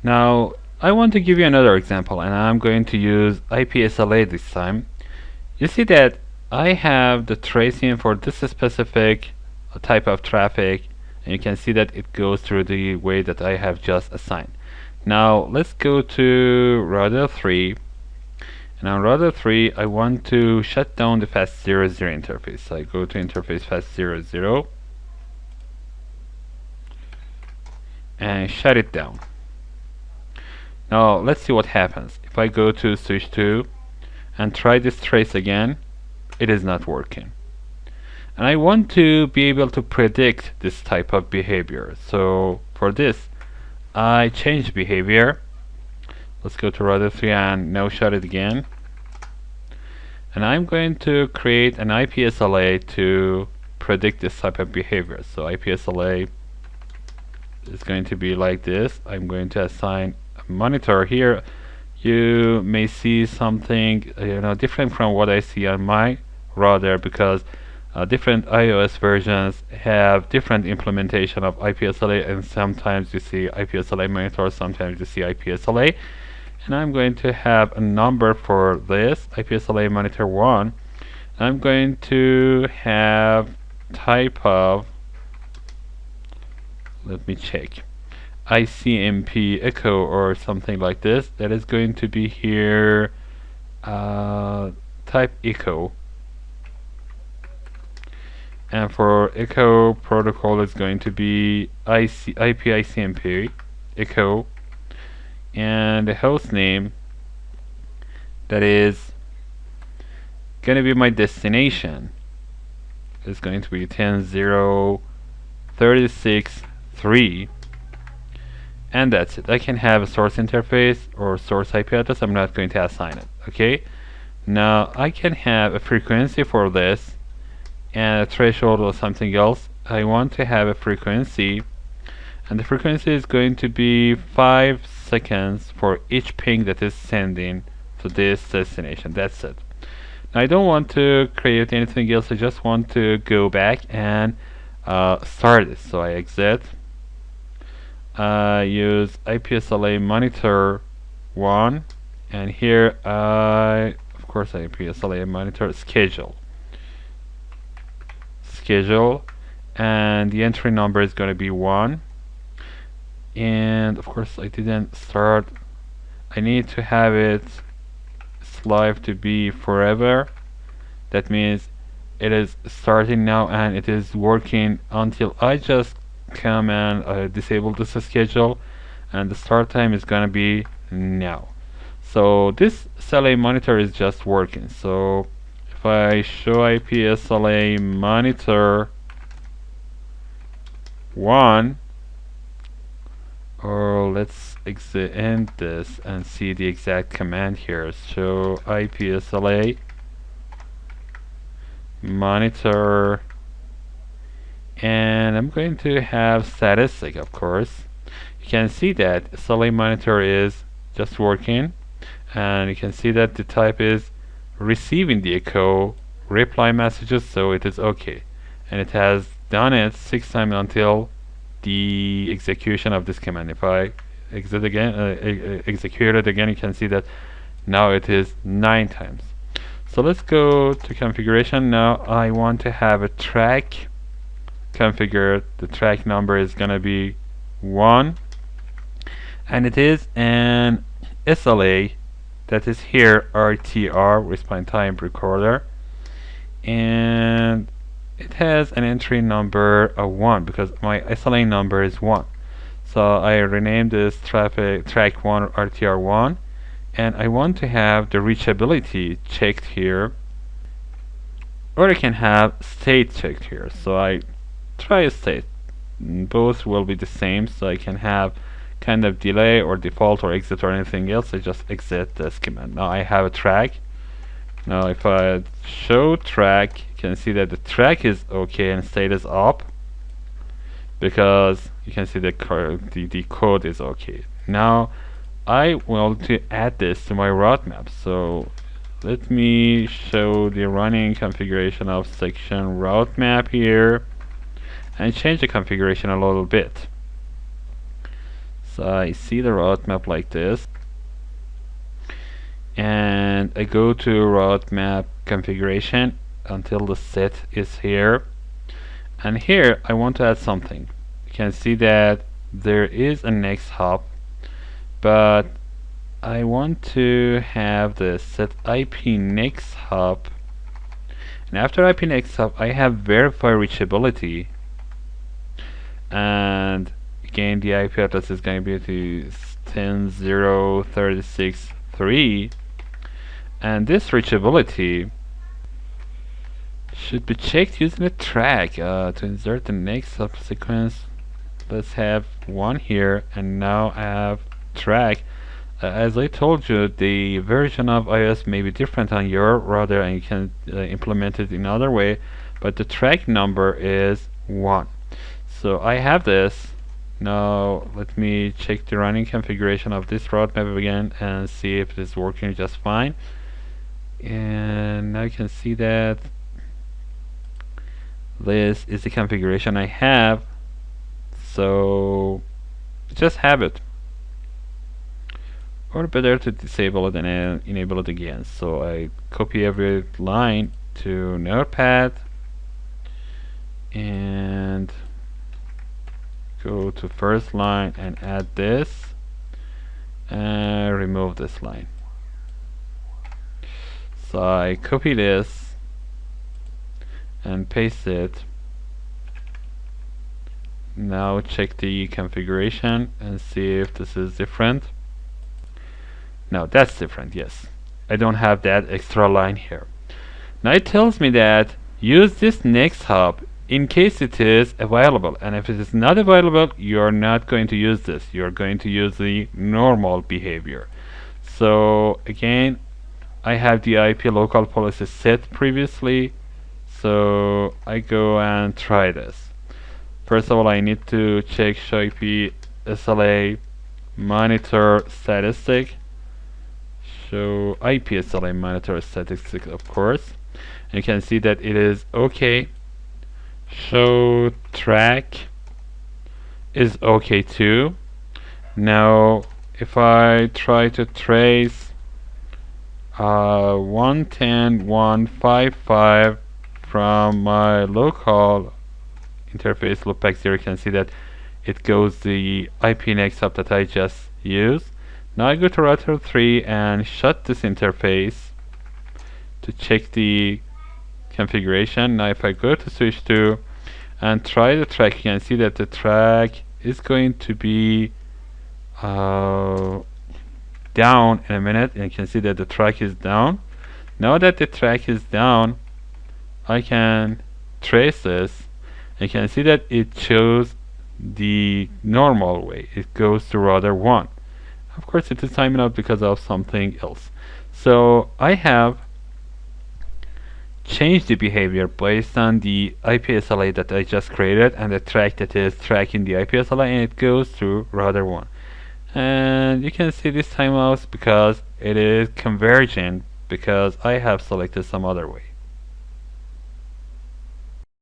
Now, I want to give you another example, and I'm going to use IPSLA this time. You see that I have the tracing for this specific type of traffic, and you can see that it goes through the way that I have just assigned. Now, let's go to router 3. And on router 3, I want to shut down the fast00 interface. So I go to interface fast00 and shut it down. Now let's see what happens. If I go to switch 2 and try this trace again, it is not working. And I want to be able to predict this type of behavior. So for this, I change behavior. Let's go to router 3 and now shut it again. And I'm going to create an IPSLA to predict this type of behavior. So IPSLA is going to be like this. I'm going to assign a monitor here. You may see something different from what I see on my router, because different iOS versions have different implementation of IPSLA, and sometimes you see IPSLA monitor, sometimes you see IPSLA. And I'm going to have a number for this IPSLA monitor 1. I'm going to have type of, let me check, Ccnp echo or something like this. That is going to be here type echo. And for echo protocol is going to be IPICMP echo, and the host name, that is going to be my destination, is going to be 10.0.36.3, and that's it. I can have a source interface or source IP address. I'm not going to assign it. Okay, now I can have a frequency for this and a threshold or something else. I want to have a frequency, and the frequency is going to be 5 seconds for each ping that is sending to this destination. That's it. Now I don't want to create anything else. I just want to go back and start it. So I exit. Use IPSLA monitor 1, and here of course IPSLA monitor schedule, and the entry number is going to be 1. And of course I didn't start. I need to have it live to be forever. That means it is starting now and it is working until I just come and disable this schedule, and the start time is gonna be now. So this SLA monitor is just working. So if I show IPSLA monitor 1, or let's end this and see the exact command here. Show IPSLA monitor, and I'm going to have statistic, of course. You can see that SLA monitor is just working, and you can see that the type is receiving the echo reply messages, so it is okay, and it has done it 6 times until the execution of this command. If I exit again, execute it again, you can see that now it is 9 times. So let's go to configuration. Now I want to have a track configured. The track number is gonna be 1, and it is an SLA, that is here RTR, response time recorder, and it has an entry number of 1 because my SLA number is 1. So I renamed this track 1 RTR1, and I want to have the reachability checked here, or I can have state checked here. So I try state. Both will be the same, so I can have kind of delay or default or exit or anything else. I just exit this command. Now I have a track. Now if I show track, you can see that the track is okay and state is up, because you can see the code is okay. Now I want to add this to my route map. So let me show the running configuration of section route map here and change the configuration a little bit. So I see the route map like this, and I go to route map configuration until the set is here, and here I want to add something. You can see that there is a next hop, but I want to have the set IP next hop, and after IP next hop I have verify reachability, and again the IP address is going to be to 10.0.36.3, and this reachability should be checked using a track to insert the next subsequence. Let's have one here, and now I have track. As I told you, the version of iOS may be different on your router, and you can implement it in another way, but the track number is 1. So I have this. Now let me check the running configuration of this route map again and see if it is working just fine. And now you can see that this is the configuration I have. So just have it, or better to disable it and enable it again. So I copy every line to Notepad and go to first line and add this and remove this line. So I copy this and paste it. Now check the configuration and see if this is different. No, that's different, yes. I don't have that extra line here. Now it tells me that use this next hop in case it is available, and if it is not available, you're not going to use this. You're going to use the normal behavior. So again, I have the IP local policy set previously, so I go and try this. First of all, I need to check show IP SLA monitor statistic. Show IP SLA monitor statistic, of course. And you can see that it is okay. Show track is okay too. Now, if I try to trace 110.155 from my local interface loopback 0, you can see that it goes the IP next hop that I just used. Now I go to router 3 and shut this interface to check the configuration. Now if I go to switch 2 and try the track, you can see that the track is going to be down in a minute, and you can see that the track is down. Now that the track is down, I can trace this. You can see that it shows the normal way. It goes to router 1. Of course, it is timing out because of something else. So I have changed the behavior based on the IP SLA that I just created and the track that is tracking the IP SLA, and it goes to router 1. And you can see this timeouts because it is convergent, because I have selected some other way.